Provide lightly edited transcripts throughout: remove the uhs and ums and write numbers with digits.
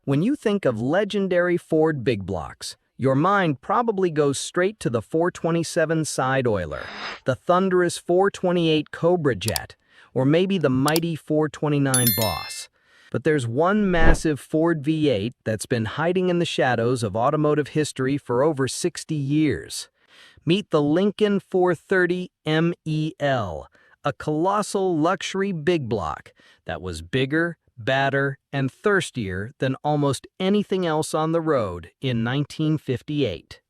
When you think of legendary Ford big blocks, your mind probably goes straight to the 427 side oiler, the thunderous 428 Cobra Jet, or maybe the mighty 429 Boss. But there's one massive Ford V8 that's been hiding in the shadows of automotive history for over 60 years. Meet the Lincoln 430 MEL, a colossal luxury big block that was bigger, badder, and thirstier than almost anything else on the road in 1958.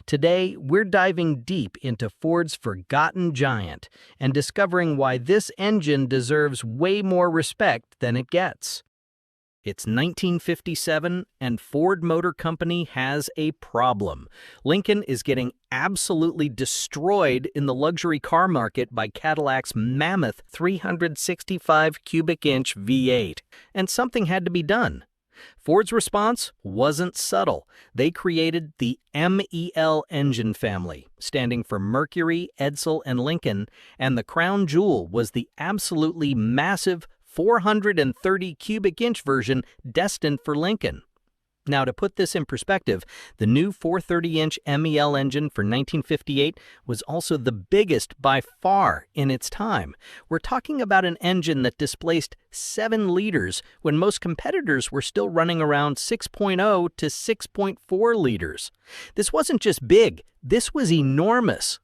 Today, we're diving deep into Ford's forgotten giant and discovering why this engine deserves way more respect than it gets. It's 1957, and Ford Motor Company has a problem. Lincoln is getting absolutely destroyed in the luxury car market by Cadillac's mammoth 365 cubic inch V8, and something had to be done. Ford's response wasn't subtle. They created the MEL engine family, standing for Mercury, Edsel, and Lincoln, and the crown jewel was the absolutely massive 430 cubic inch version destined for Lincoln. Now, to put this in perspective, the new 430-inch MEL engine for 1958 was also the biggest by far in its time. We're talking about an engine that displaced 7 liters when most competitors were still running around 6.0 to 6.4 liters. This wasn't just big, this was enormous.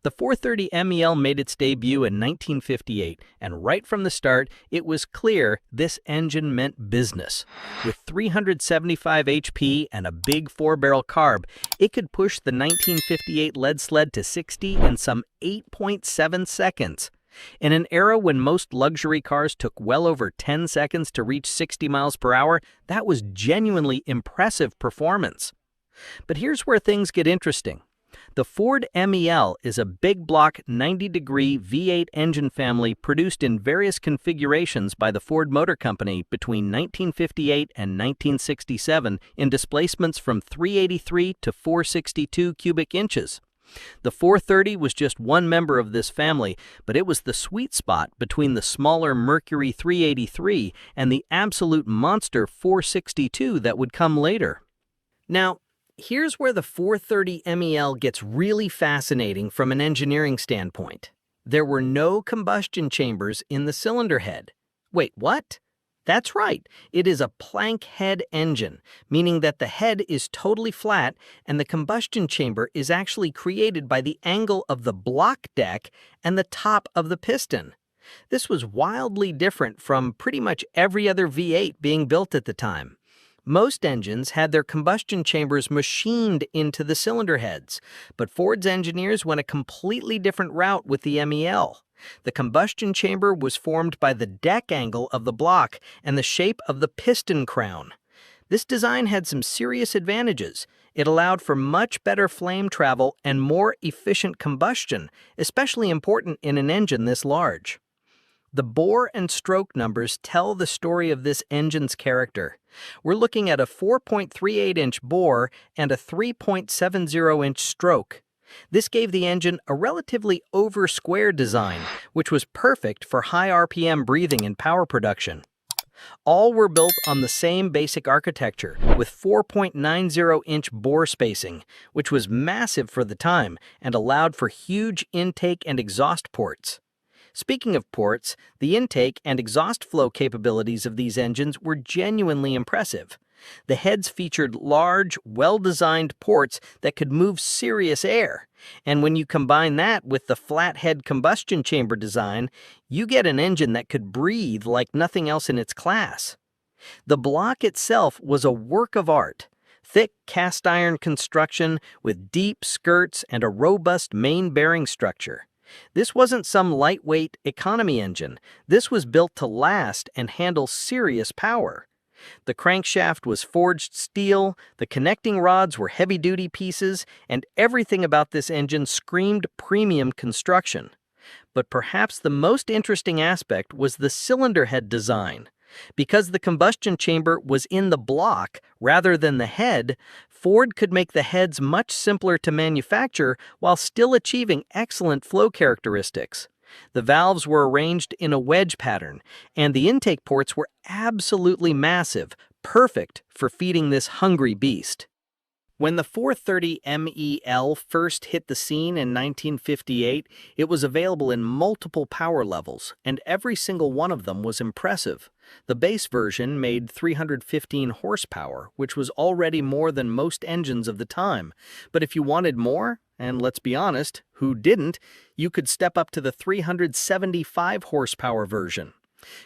The 430 MEL made its debut in 1958, and right from the start, it was clear this engine meant business. With 375 HP and a big 4-barrel carb, it could push the 1958 lead sled to 60 in some 8.7 seconds. In an era when most luxury cars took well over 10 seconds to reach 60 miles per hour, that was genuinely impressive performance. But here's where things get interesting. The Ford MEL is a big block 90-degree V8 engine family produced in various configurations by the Ford Motor Company between 1958 and 1967 in displacements from 383 to 462 cubic inches. The 430 was just one member of this family, but it was the sweet spot between the smaller Mercury 383 and the absolute monster 462 that would come later. Now, here's where the 430 MEL gets really fascinating from an engineering standpoint. There were no combustion chambers in the cylinder head. Wait, what? That's right. It is a plank head engine, meaning that the head is totally flat and the combustion chamber is actually created by the angle of the block deck and the top of the piston. This was wildly different from pretty much every other V8 being built at the time. Most engines had their combustion chambers machined into the cylinder heads, but Ford's engineers went a completely different route with the MEL. The combustion chamber was formed by the deck angle of the block and the shape of the piston crown. This design had some serious advantages. It allowed for much better flame travel and more efficient combustion, especially important in an engine this large. The bore and stroke numbers tell the story of this engine's character. We're looking at a 4.38-inch bore and a 3.70-inch stroke. This gave the engine a relatively over-square design, which was perfect for high RPM breathing and power production. All were built on the same basic architecture, with 4.90-inch bore spacing, which was massive for the time and allowed for huge intake and exhaust ports. Speaking of ports, the intake and exhaust flow capabilities of these engines were genuinely impressive. The heads featured large, well-designed ports that could move serious air, and when you combine that with the flat-head combustion chamber design, you get an engine that could breathe like nothing else in its class. The block itself was a work of art. Thick cast-iron construction with deep skirts and a robust main bearing structure. This wasn't some lightweight economy engine. This was built to last and handle serious power. The crankshaft was forged steel, the connecting rods were heavy-duty pieces, and everything about this engine screamed premium construction. But perhaps the most interesting aspect was the cylinder head design. Because the combustion chamber was in the block rather than the head, Ford could make the heads much simpler to manufacture while still achieving excellent flow characteristics. The valves were arranged in a wedge pattern, and the intake ports were absolutely massive, perfect for feeding this hungry beast. When the 430 MEL first hit the scene in 1958, it was available in multiple power levels, and every single one of them was impressive. The base version made 315 horsepower, which was already more than most engines of the time. But if you wanted more, and let's be honest, who didn't, you could step up to the 375 horsepower version.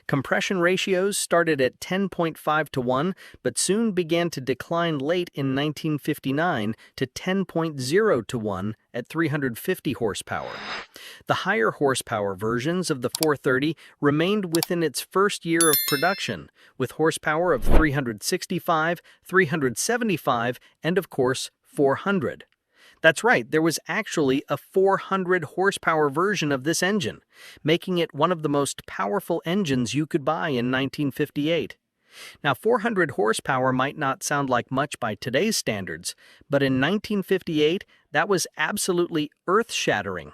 Compression ratios started at 10.5 to 1, but soon began to decline late in 1959 to 10.0 to 1 at 350 horsepower. The higher horsepower versions of the 430 remained within its first year of production, with horsepower of 365, 375, and of course 400. That's right, there was actually a 400 horsepower version of this engine, making it one of the most powerful engines you could buy in 1958. Now, 400 horsepower might not sound like much by today's standards, but in 1958, that was absolutely earth-shattering.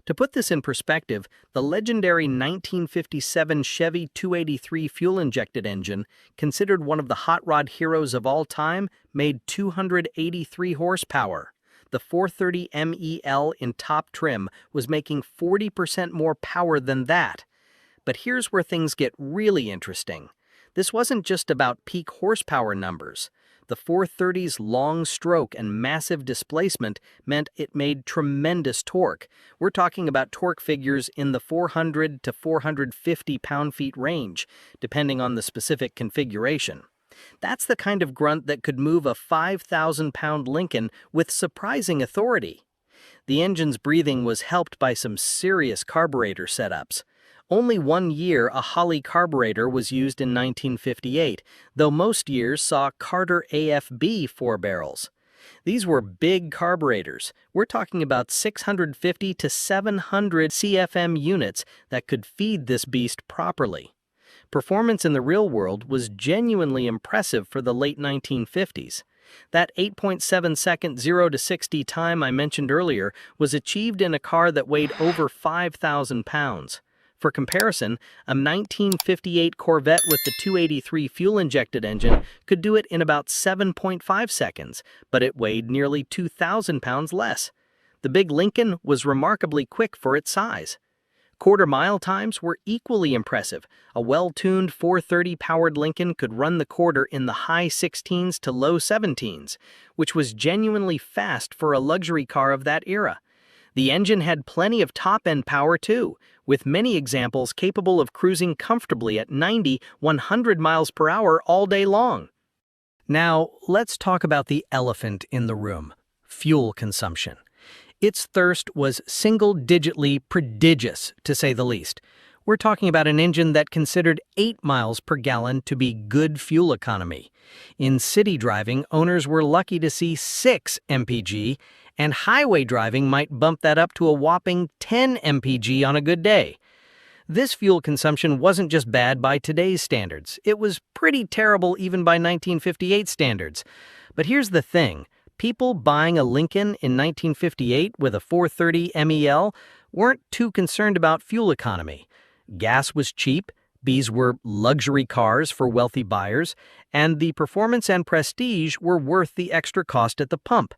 To put this in perspective, the legendary 1957 Chevy 283 fuel-injected engine, considered one of the hot rod heroes of all time, made 283 horsepower. The 430 MEL in top trim was making 40% more power than that. But here's where things get really interesting. This wasn't just about peak horsepower numbers. The 430's long stroke and massive displacement meant it made tremendous torque. We're talking about torque figures in the 400 to 450 pound-feet range, depending on the specific configuration. That's the kind of grunt that could move a 5,000-pound Lincoln with surprising authority. The engine's breathing was helped by some serious carburetor setups. Only one year a Holley carburetor was used in 1958, though most years saw Carter AFB 4-barrels. These were big carburetors. We're talking about 650 to 700 CFM units that could feed this beast properly. Performance in the real world was genuinely impressive for the late 1950s. That 8.7-second 0 to 60 time I mentioned earlier was achieved in a car that weighed over 5,000 pounds. For comparison, a 1958 Corvette with the 283 fuel-injected engine could do it in about 7.5 seconds, but it weighed nearly 2,000 pounds less. The big Lincoln was remarkably quick for its size. Quarter-mile times were equally impressive. A well-tuned 430-powered Lincoln could run the quarter in the high 16s to low 17s, which was genuinely fast for a luxury car of that era. The engine had plenty of top-end power too, with many examples capable of cruising comfortably at 90-100 miles per hour all day long. Now, let's talk about the elephant in the room: fuel consumption. Its thirst was single-digitly prodigious, to say the least. We're talking about an engine that considered 8 miles per gallon to be good fuel economy. In city driving, owners were lucky to see 6 mpg, and highway driving might bump that up to a whopping 10 mpg on a good day. This fuel consumption wasn't just bad by today's standards. It was pretty terrible even by 1958 standards. But here's the thing. People buying a Lincoln in 1958 with a 430 MEL weren't too concerned about fuel economy. Gas was cheap, these were luxury cars for wealthy buyers, and the performance and prestige were worth the extra cost at the pump.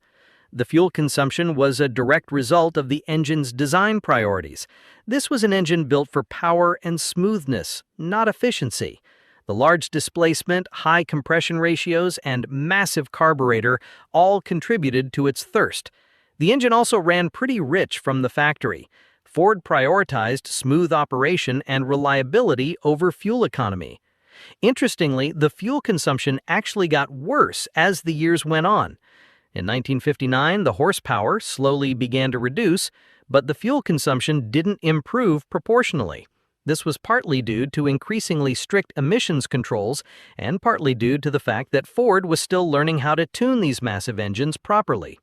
The fuel consumption was a direct result of the engine's design priorities. This was an engine built for power and smoothness, not efficiency. The large displacement, high compression ratios, and massive carburetor all contributed to its thirst. The engine also ran pretty rich from the factory. Ford prioritized smooth operation and reliability over fuel economy. Interestingly, the fuel consumption actually got worse as the years went on. In 1959, the horsepower slowly began to reduce, but the fuel consumption didn't improve proportionally. This was partly due to increasingly strict emissions controls and partly due to the fact that Ford was still learning how to tune these massive engines properly.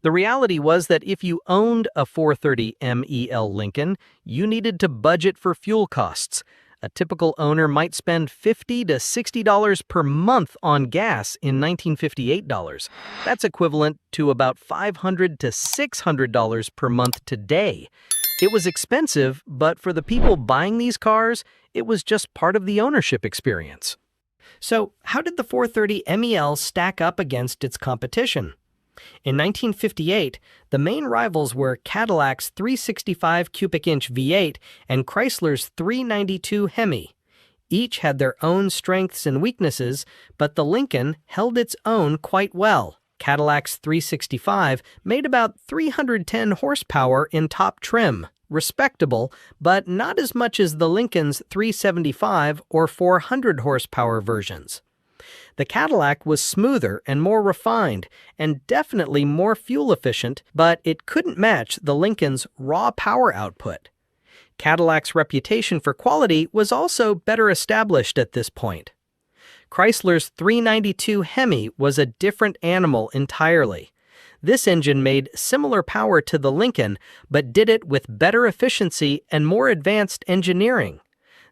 The reality was that if you owned a 430 MEL Lincoln, you needed to budget for fuel costs. A typical owner might spend $50 to $60 per month on gas in 1958 dollars. That's equivalent to about $500 to $600 per month today. It was expensive, but for the people buying these cars, it was just part of the ownership experience. So, how did the 430 MEL stack up against its competition? In 1958, the main rivals were Cadillac's 365 cubic inch V8 and Chrysler's 392 Hemi. Each had their own strengths and weaknesses, but the Lincoln held its own quite well. Cadillac's 365 made about 310 horsepower in top trim, respectable, but not as much as the Lincoln's 375 or 400 horsepower versions. The Cadillac was smoother and more refined, and definitely more fuel efficient, but it couldn't match the Lincoln's raw power output. Cadillac's reputation for quality was also better established at this point. Chrysler's 392 Hemi was a different animal entirely. This engine made similar power to the Lincoln, but did it with better efficiency and more advanced engineering.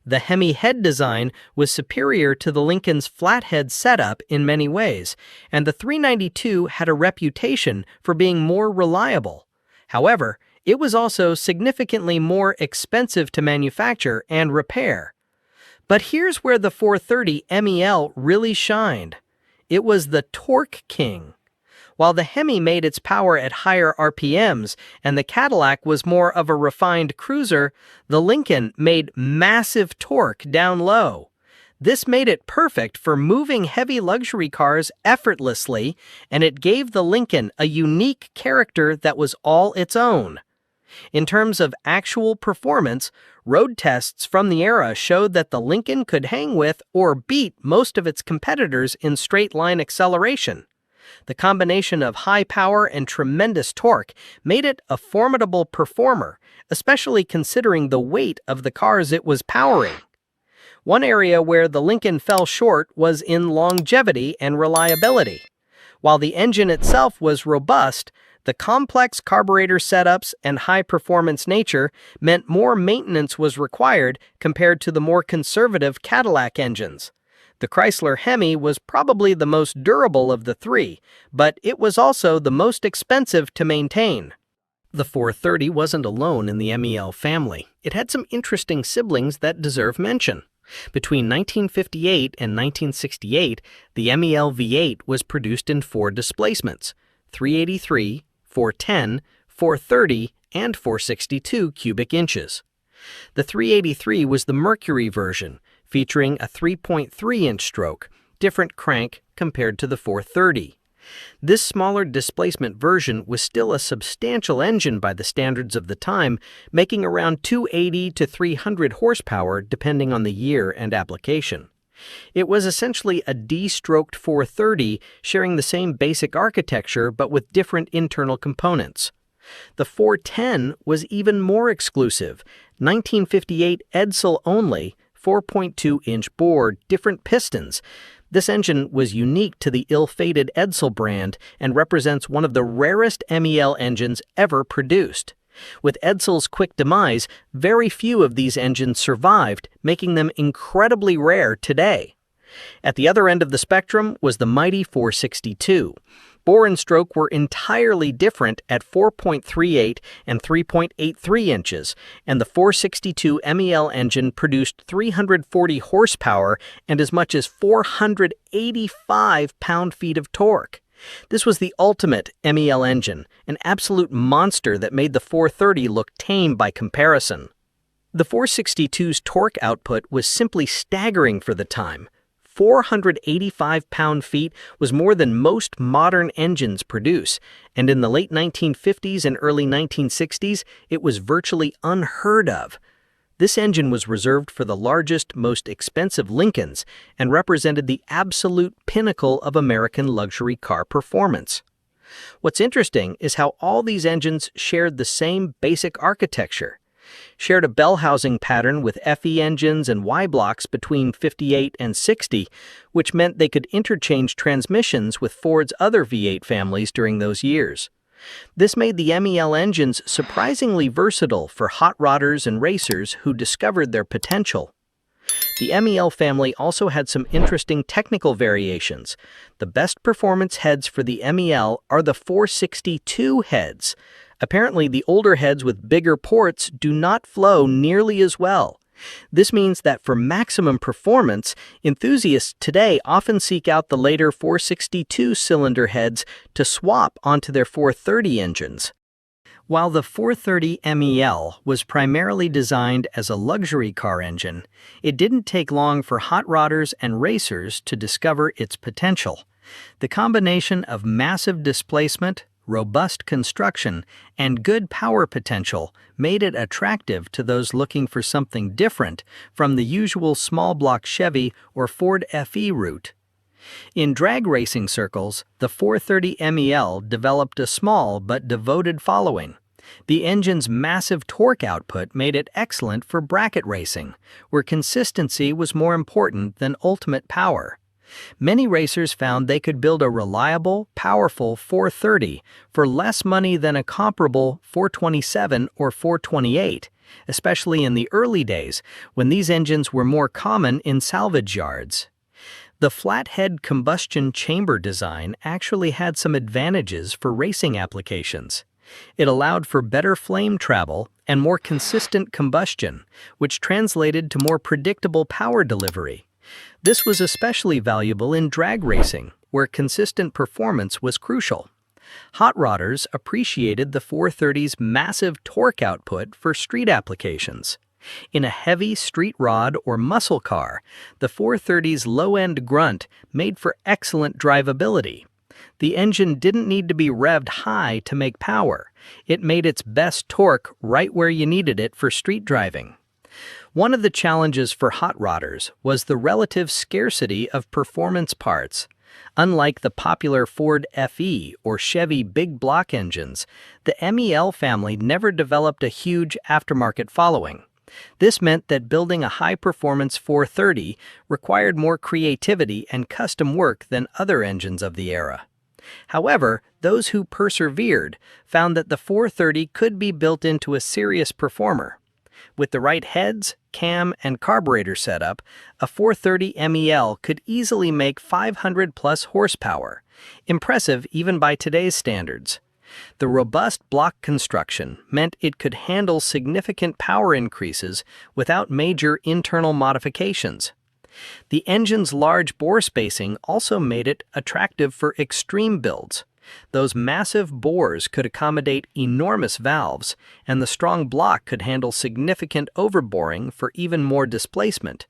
The Hemi head design was superior to the Lincoln's flathead setup in many ways, and the 392 had a reputation for being more reliable. However, it was also significantly more expensive to manufacture and repair. But here's where the 430 MEL really shined. It was the torque king. While the Hemi made its power at higher RPMs and the Cadillac was more of a refined cruiser, the Lincoln made massive torque down low. This made it perfect for moving heavy luxury cars effortlessly, and it gave the Lincoln a unique character that was all its own. In terms of actual performance, road tests from the era showed that the Lincoln could hang with or beat most of its competitors in straight-line acceleration. The combination of high power and tremendous torque made it a formidable performer, especially considering the weight of the cars it was powering. One area where the Lincoln fell short was in longevity and reliability. While the engine itself was robust, the complex carburetor setups and high-performance nature meant more maintenance was required compared to the more conservative Cadillac engines. The Chrysler Hemi was probably the most durable of the three, but it was also the most expensive to maintain. The 430 wasn't alone in the MEL family. It had some interesting siblings that deserve mention. Between 1958 and 1968, the MEL V8 was produced in 4 displacements: 383, 410, 430, and 462 cubic inches. The 383 was the Mercury version, featuring a 3.3-inch stroke, different crank compared to the 430. This smaller displacement version was still a substantial engine by the standards of the time, making around 280 to 300 horsepower depending on the year and application. It was essentially a D-stroked 430, sharing the same basic architecture but with different internal components. The 410 was even more exclusive, 1958 Edsel only, 4.2-inch bore, different pistons. This engine was unique to the ill-fated Edsel brand and represents one of the rarest MEL engines ever produced. With Edsel's quick demise, very few of these engines survived, making them incredibly rare today. At the other end of the spectrum was the mighty 462. Bore and stroke were entirely different at 4.38 and 3.83 inches, and the 462 MEL engine produced 340 horsepower and as much as 485 pound-feet of torque. This was the ultimate MEL engine, an absolute monster that made the 430 look tame by comparison. The 462's torque output was simply staggering for the time. 485 pound-feet was more than most modern engines produce, and in the late 1950s and early 1960s, it was virtually unheard of. This engine was reserved for the largest, most expensive Lincolns and represented the absolute pinnacle of American luxury car performance. What's interesting is how all these engines shared the same basic architecture, shared a bell housing pattern with FE engines and Y blocks between 58 and 60, which meant they could interchange transmissions with Ford's other V8 families during those years. This made the MEL engines surprisingly versatile for hot rodders and racers who discovered their potential. The MEL family also had some interesting technical variations. The best performance heads for the MEL are the 462 heads. Apparently, the older heads with bigger ports do not flow nearly as well. This means that for maximum performance, enthusiasts today often seek out the later 462-cylinder heads to swap onto their 430 engines. While the 430 MEL was primarily designed as a luxury car engine, it didn't take long for hot rodders and racers to discover its potential. The combination of massive displacement, robust construction, and good power potential made it attractive to those looking for something different from the usual small-block Chevy or Ford FE route. In drag racing circles, the 430 MEL developed a small but devoted following. The engine's massive torque output made it excellent for bracket racing, where consistency was more important than ultimate power. Many racers found they could build a reliable, powerful 430 for less money than a comparable 427 or 428, especially in the early days when these engines were more common in salvage yards. The flathead combustion chamber design actually had some advantages for racing applications. It allowed for better flame travel and more consistent combustion, which translated to more predictable power delivery. This was especially valuable in drag racing, where consistent performance was crucial. Hot rodders appreciated the 430's massive torque output for street applications. In a heavy street rod or muscle car, the 430's low-end grunt made for excellent drivability. The engine didn't need to be revved high to make power. It made its best torque right where you needed it for street driving. One of the challenges for hot rodders was the relative scarcity of performance parts. Unlike the popular Ford FE or Chevy big block engines, the MEL family never developed a huge aftermarket following. This meant that building a high-performance 430 required more creativity and custom work than other engines of the era. However, those who persevered found that the 430 could be built into a serious performer. With the right heads, cam, and carburetor setup, a 430 MEL could easily make 500-plus horsepower, impressive even by today's standards. The robust block construction meant it could handle significant power increases without major internal modifications. The engine's large bore spacing also made it attractive for extreme builds. Those massive bores could accommodate enormous valves, and the strong block could handle significant overboring for even more displacement.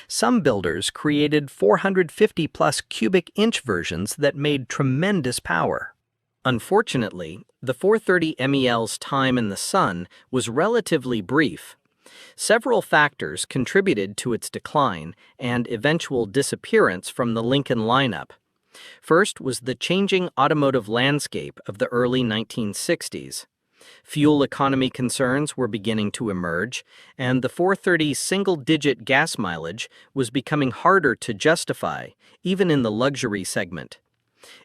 Some builders created 450-plus cubic inch versions that made tremendous power. Unfortunately, the 430 MEL's time in the sun was relatively brief. Several factors contributed to its decline and eventual disappearance from the Lincoln lineup. First was the changing automotive landscape of the early 1960s. Fuel economy concerns were beginning to emerge, and the 430's single-digit gas mileage was becoming harder to justify, even in the luxury segment.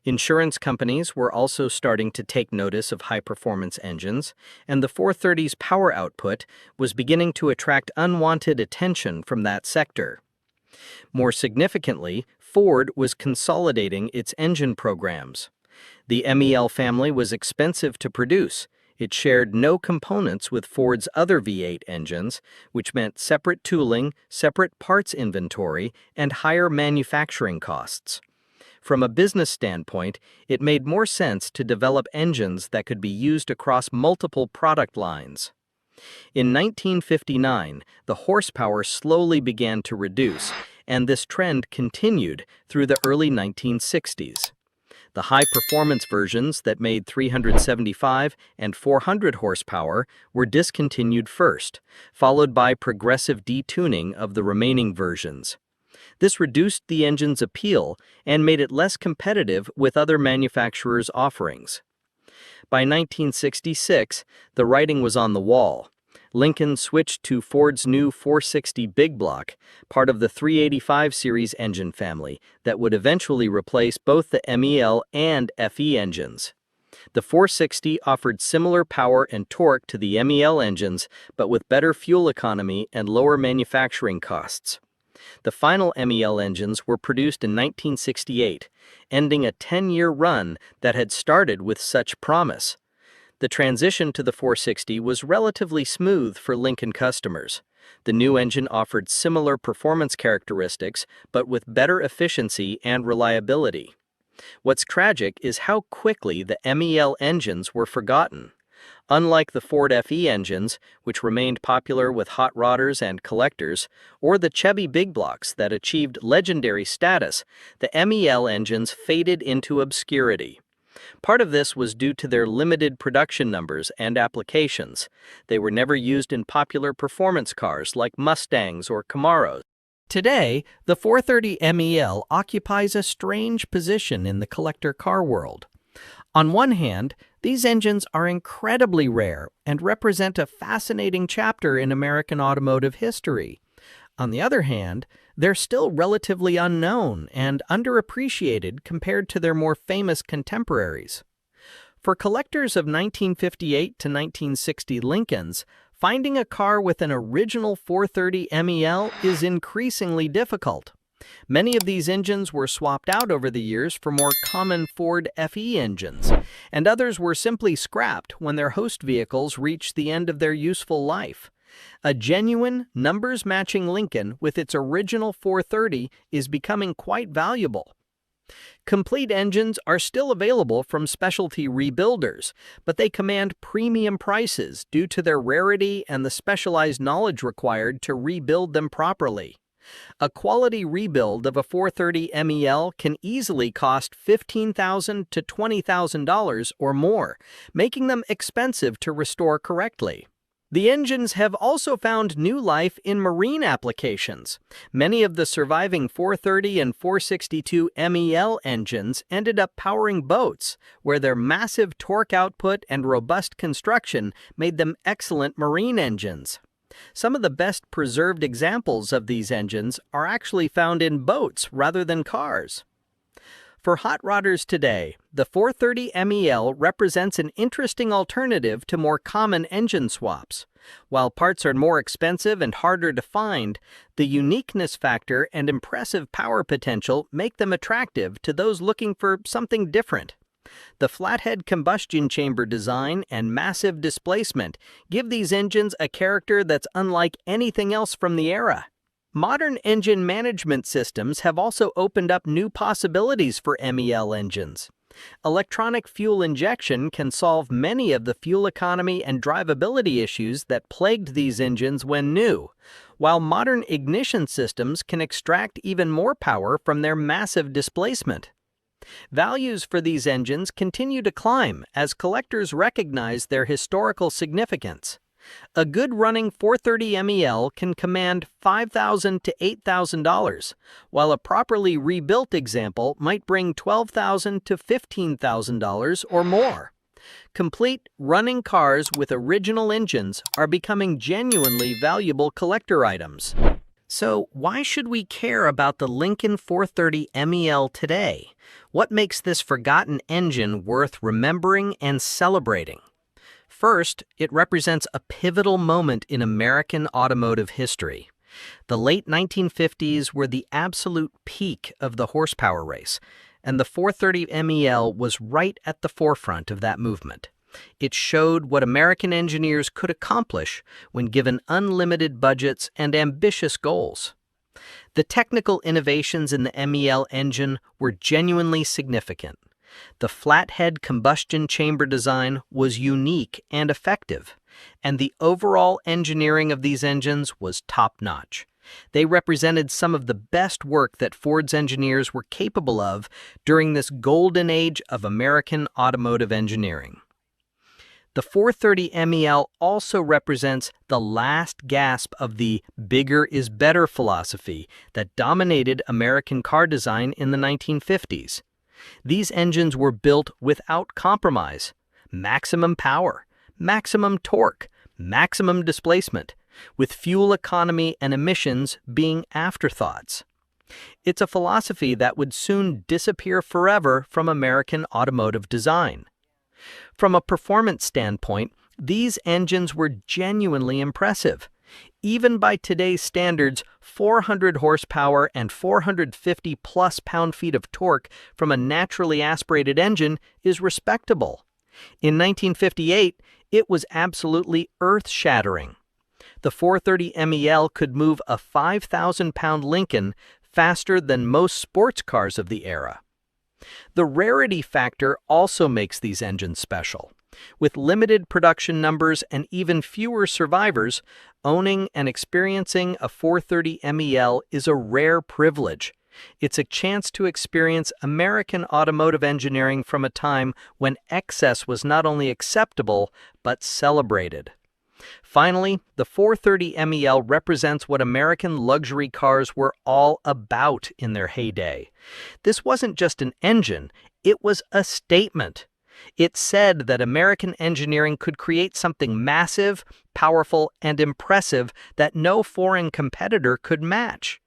Insurance companies were also starting to take notice of high-performance engines, and the 430's power output was beginning to attract unwanted attention from that sector. More significantly, Ford was consolidating its engine programs. The MEL family was expensive to produce. It shared no components with Ford's other V8 engines, which meant separate tooling, separate parts inventory, and higher manufacturing costs. From a business standpoint, it made more sense to develop engines that could be used across multiple product lines. In 1959, the horsepower slowly began to reduce, and this trend continued through the early 1960s. The high-performance versions that made 375 and 400 horsepower were discontinued first, followed by progressive detuning of the remaining versions. This reduced the engine's appeal and made it less competitive with other manufacturers' offerings. By 1966, the writing was on the wall. Lincoln switched to Ford's new 460 Big Block, part of the 385 series engine family that would eventually replace both the MEL and FE engines. The 460 offered similar power and torque to the MEL engines, but with better fuel economy and lower manufacturing costs. The final MEL engines were produced in 1968, ending a 10-year run that had started with such promise. The transition to the 460 was relatively smooth for Lincoln customers. The new engine offered similar performance characteristics, but with better efficiency and reliability. What's tragic is how quickly the MEL engines were forgotten. Unlike the Ford FE engines, which remained popular with hot rodders and collectors, or the Chevy big blocks that achieved legendary status, the MEL engines faded into obscurity. Part of this was due to their limited production numbers and applications. They were never used in popular performance cars like Mustangs or Camaros. Today, the 430 MEL occupies a strange position in the collector car world. On one hand, these engines are incredibly rare and represent a fascinating chapter in American automotive history. On the other hand, they're still relatively unknown and underappreciated compared to their more famous contemporaries. For collectors of 1958 to 1960 Lincolns, finding a car with an original 430 MEL is increasingly difficult. Many of these engines were swapped out over the years for more common Ford FE engines, and others were simply scrapped when their host vehicles reached the end of their useful life. A genuine, numbers-matching Lincoln with its original 430 is becoming quite valuable. Complete engines are still available from specialty rebuilders, but they command premium prices due to their rarity and the specialized knowledge required to rebuild them properly. A quality rebuild of a 430 MEL can easily cost $15,000 to $20,000 or more, making them expensive to restore correctly. The engines have also found new life in marine applications. Many of the surviving 430 and 462 MEL engines ended up powering boats, where their massive torque output and robust construction made them excellent marine engines. Some of the best preserved examples of these engines are actually found in boats rather than cars. For hot rodders today, the 430 MEL represents an interesting alternative to more common engine swaps. While parts are more expensive and harder to find, the uniqueness factor and impressive power potential make them attractive to those looking for something different. The flathead combustion chamber design and massive displacement give these engines a character that's unlike anything else from the era. Modern engine management systems have also opened up new possibilities for MEL engines. Electronic fuel injection can solve many of the fuel economy and drivability issues that plagued these engines when new, while modern ignition systems can extract even more power from their massive displacement. Values for these engines continue to climb as collectors recognize their historical significance. A good running 430 MEL can command $5,000 to $8,000, while a properly rebuilt example might bring $12,000 to $15,000 or more. Complete, running cars with original engines are becoming genuinely valuable collector items. So, why should we care about the Lincoln 430 MEL today? What makes this forgotten engine worth remembering and celebrating? First, it represents a pivotal moment in American automotive history. The late 1950s were the absolute peak of the horsepower race, and the 430 MEL was right at the forefront of that movement. It showed what American engineers could accomplish when given unlimited budgets and ambitious goals. The technical innovations in the MEL engine were genuinely significant. The flathead combustion chamber design was unique and effective, and the overall engineering of these engines was top-notch. They represented some of the best work that Ford's engineers were capable of during this golden age of American automotive engineering. The 430 MEL also represents the last gasp of the bigger is better philosophy that dominated American car design in the 1950s. These engines were built without compromise: maximum power, maximum torque, maximum displacement, with fuel economy and emissions being afterthoughts. It's a philosophy that would soon disappear forever from American automotive design. From a performance standpoint, these engines were genuinely impressive. Even by today's standards, 400 horsepower and 450-plus pound-feet of torque from a naturally aspirated engine is respectable. In 1958, it was absolutely earth-shattering. The 430 MEL could move a 5,000-pound Lincoln faster than most sports cars of the era. The rarity factor also makes these engines special. With limited production numbers and even fewer survivors, owning and experiencing a 430 MEL is a rare privilege. It's a chance to experience American automotive engineering from a time when excess was not only acceptable, but celebrated. Finally, the 430 MEL represents what American luxury cars were all about in their heyday. This wasn't just an engine, it was a statement. It said that American engineering could create something massive, powerful, and impressive that no foreign competitor could match.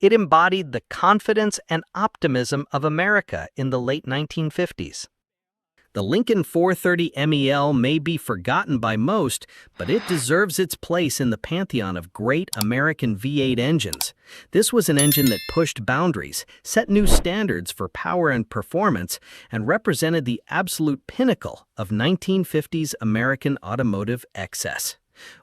It embodied the confidence and optimism of America in the late 1950s. The Lincoln 430 MEL may be forgotten by most, but it deserves its place in the pantheon of great American V8 engines. This was an engine that pushed boundaries, set new standards for power and performance, and represented the absolute pinnacle of 1950s American automotive excess.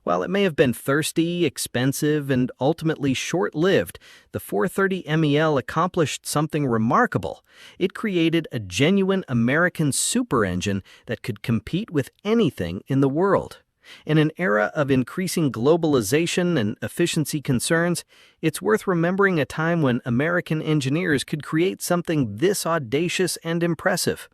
While it may have been thirsty, expensive, and ultimately short-lived, the 430 MEL accomplished something remarkable. It created a genuine American super engine that could compete with anything in the world. In an era of increasing globalization and efficiency concerns, it's worth remembering a time when American engineers could create something this audacious and impressive.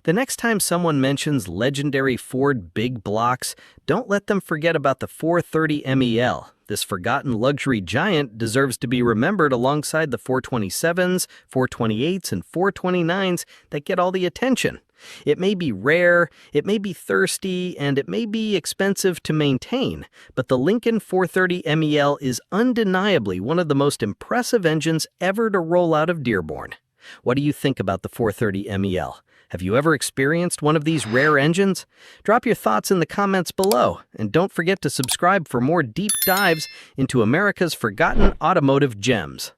The next time someone mentions legendary Ford big blocks, don't let them forget about the 430 MEL. This forgotten luxury giant deserves to be remembered alongside the 427s, 428s, and 429s that get all the attention. It may be rare, it may be thirsty, and it may be expensive to maintain, but the Lincoln 430 MEL is undeniably one of the most impressive engines ever to roll out of Dearborn. What do you think about the 430 MEL? Have you ever experienced one of these rare engines? Drop your thoughts in the comments below, and don't forget to subscribe for more deep dives into America's forgotten automotive gems.